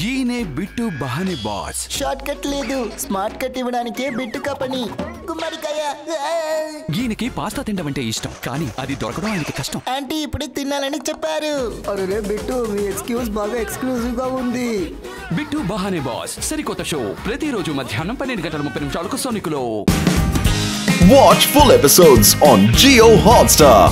ఈయనే bit బహానే boss. Short cut లేదు, smart cut ఇవ్వడానికే bit company. గుమ్మడికాయ. ఈయనకి పాస్తా తినడం అంటే ఇష్టం, కానీ అది దొరకడం ఆయనకి కష్టం. ఆంటీ ఇప్పుడే తినాలని చెప్పారు. అరే బిట్టు, మీ ఎక్స్క్యూజ్ బాగా ఎక్స్క్లూజివ్ గా ఉంది. బిట్టు బహానే బాస్ సరికొత్త షో ప్రతిరోజు మధ్యాహ్నం 12:30 సోనికులో. Watch full episodes on Jio Hotstar.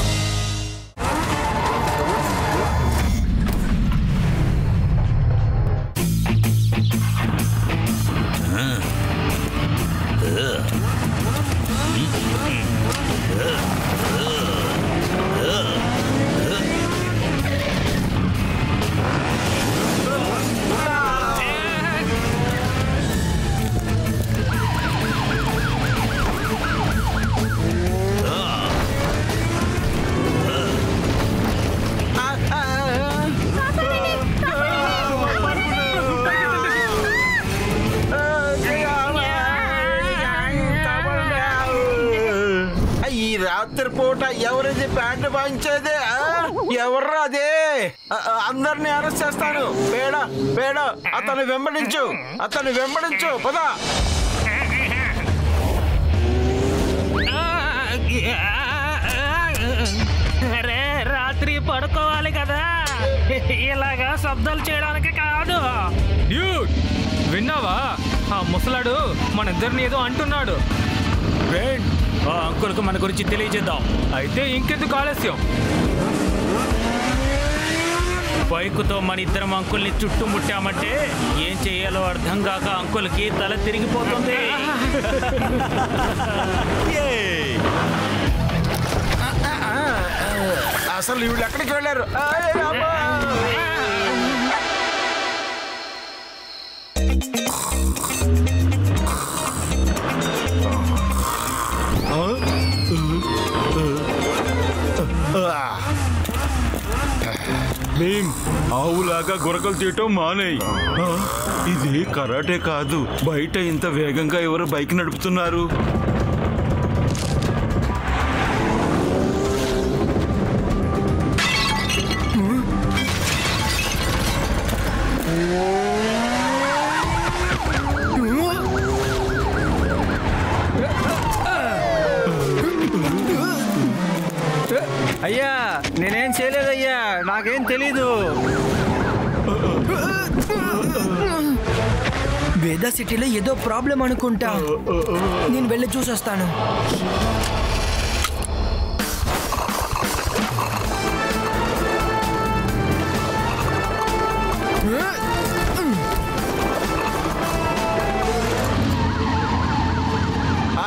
రాత్రిపూట ఎవరిది ప్యాంటు వాయించేది? ఎవర్రా అదే? అందరినీ అరెస్ట్ చేస్తాను. పేడ పేడ అతను వెంబడించు పదా. అరే రాత్రి పడుకోవాలి కదా, ఇలాగా శబ్దాలు చేయడానికి కాదు. విన్నావా? ఆ ముసలాడు మన ఇద్దరిని ఏదో అంటున్నాడు. ఆ అంకుల్కు మన గురించి తెలియజేద్దాం. అయితే ఇంకెందుకు ఆలస్యం? బైకుతో మన ఇద్దరం అంకుల్ని చుట్టుముట్టామంటే ఏం చెయ్యాలో అర్థం కాక అంకుల్కి తల తిరిగిపోతుంది. అసలు వీళ్ళు ఎక్కడికి వెళ్ళారు? ఆవులాగా గురకలు తీయటం మానేయ్. ఇది కరాటే కాదు. బయట ఇంత వేగంగా ఎవరు బైక్ నడుపుతున్నారు? అయ్యా నేనేం చేయలేదయ్యా, నాకేం తెలీదు. వేద సిటీలో ఏదో ప్రాబ్లం అనుకుంటా. నేను వెళ్ళి చూసొస్తాను.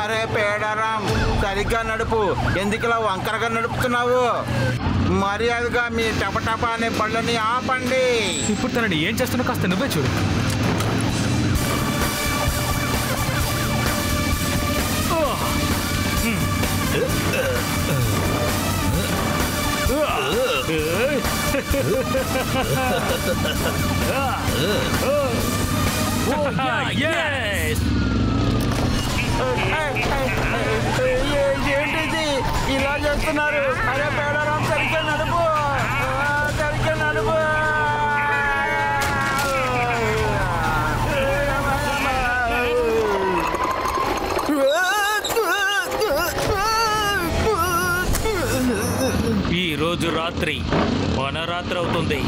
అరే పేడారాం, సరిగ్గా నడుపు. ఎందుకులా వంకరగా నడుపుతున్నావు? మర్యాదగా మీ టపటపా అనే బళ్ళని ఆపండి. ఇప్పుడు తనని ఏం చేస్తున్నా కాస్త నువ్వే చూడు. ఏంటిది ఇలా చేస్తున్నారు? అరే పేడారాం, సరిగ్గా నడుపు. ఈ రోజు రాత్రి మన రాత్రి అవుతుంది.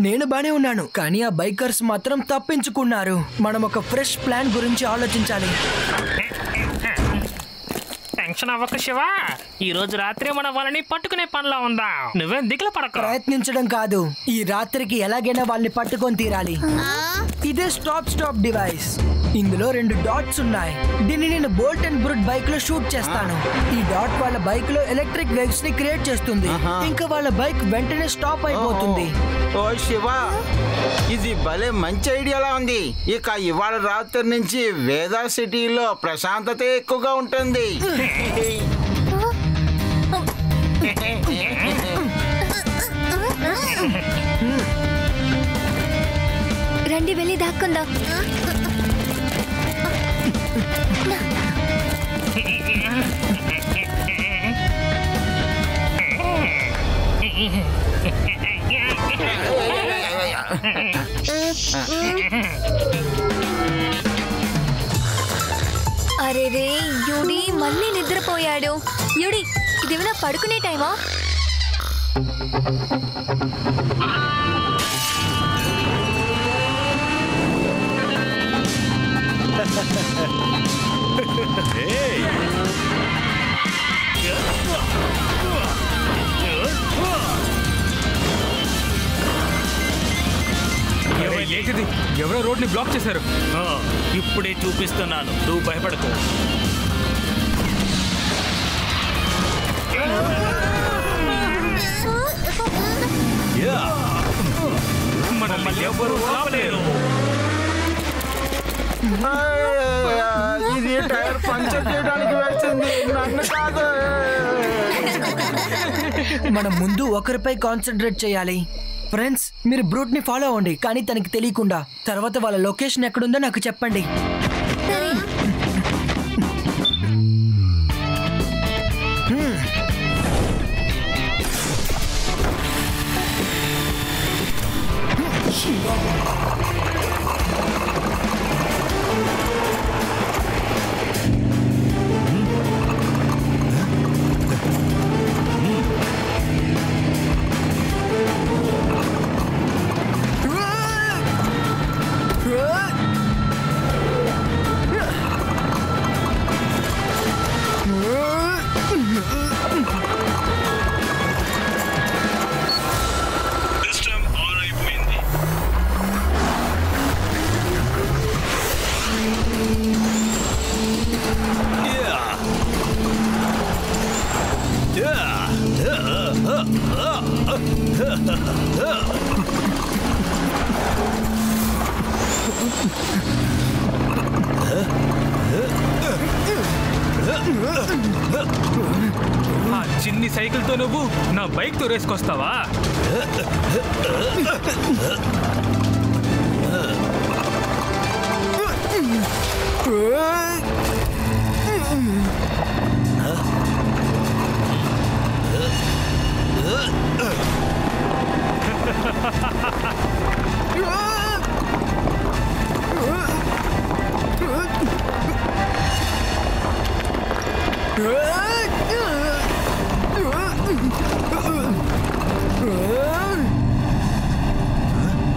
నేను బానే ఉన్నాను, కానీ ఆ బైకర్స్ మాత్రం తప్పించుకున్నారు. మనం ఒక ఫ్రెష్ ప్లాన్ గురించి ఆలోచించాలి. టెన్షన్ అవ్వక శివ, ఈ రోజు రాత్రి మన వాళ్ళని పట్టుకునే పనిలో ఉందా. నువ్వేం దిగులు పడక. ప్రయత్నించడం కాదు, ఈ రాత్రికి ఎలాగైనా వాళ్ళని పట్టుకొని తీరాలి. ఇదే స్టాప్ డివైస్. ఇందులో 2 డాట్స్ ఉన్నాయి. దీన్ని నేను బోల్ట్ అండ్ బ్రూట్ బైక్ లో షూట్ చేస్తాను. ఈ డాట్ వాళ్ళ బైక్ లో ఎలక్ట్రిక్ వేవ్స్ ని క్రియేట్ చేస్తుంది. ఇంకా వాళ్ళ బైక్ వెంటనే స్టాప్ అయిపోతుంది. ఓ శివ, ఇది భలే మంచి ఐడియాలా ఉంది. ఇక ఇవాళ రాత్రి నుంచి వేదా సిటీలో ప్రశాంతత ఎక్కువగా ఉంటుంది. రండి వెళ్ళి దాక్కుందాం. అరే రే, యూడి మళ్ళీ నిద్రపోయాడు. యూడి, ఇదేమైనా పడుకునే టైమా? ఏంటిది? ఎవరో రోడ్ ని బ్లాక్ చేశారు. ఇప్పుడే చూపిస్తున్నాను, నువ్వు భయపడకు. మనల్ని ఎవరు ఆపలేరు. ఇది టైర్ పంచర్ చేయడానికి వేసింది, నన్ను కాదు. మనం ముందు ఒకరిపై కాన్సన్ట్రేట్ చేయాలి. ఫ్రెండ్స్, మీరు బ్రూట్ ని ఫాలో అవ్వండి, కానీ తనకి తెలియకుండా. తర్వాత వాళ్ళ లొకేషన్ ఎక్కడుందో నాకు చెప్పండి. ఆ చిన్ని సైకిల్ తో నువ్వు నా బైక్ తో రేసుకొస్తావా?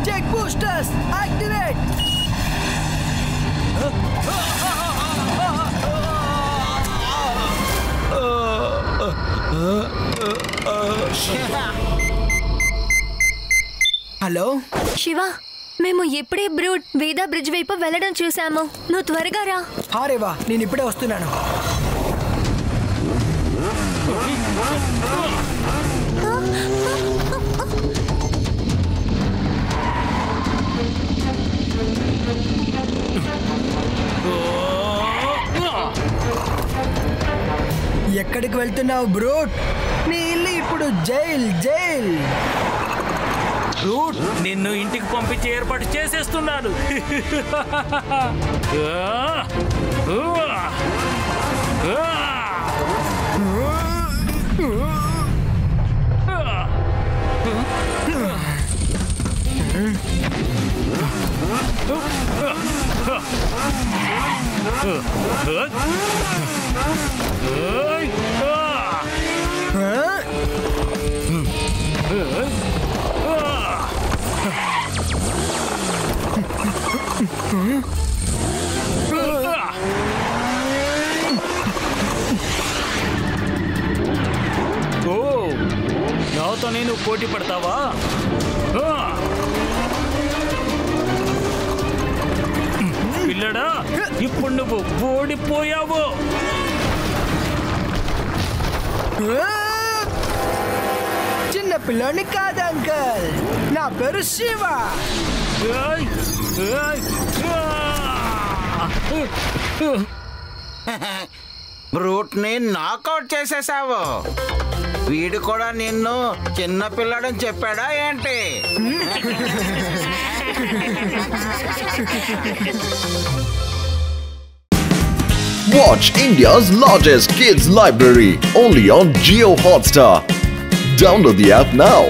Check boosters, activate! Hello Shiva, మేము ఇప్పుడే బ్రూట్ వేదా బ్రిడ్జ్ వైపు వెళ్ళడం చూసాము. నువ్వు త్వరగా రా. హారేవా, నేను ఇప్పుడే వస్తున్నాను. ఎక్కడికి వెళ్తున్నావు బ్రూట్? నీ ఇల్లు ఇప్పుడు జైల్ జైల్. రూట్, నిన్ను ఇంటికి పంపించే ఏర్పాటు చేసేస్తున్నాను. నాతో నేను పోటీ పడతావా? పిల్లడా ఇప్పుడు నువ్వు ఓడిపోయావు. చిన్న పిల్లోని కాదు అంకల్, నా పేరు శివ. బ్రూట్ ని నాకౌట్ చేసేసావు. వీడు కూడా నిన్ను చిన్న పిల్లడని చెప్పాడా ఏంటి? Watch India's largest kids library only on Jio Hotstar. Download the app now.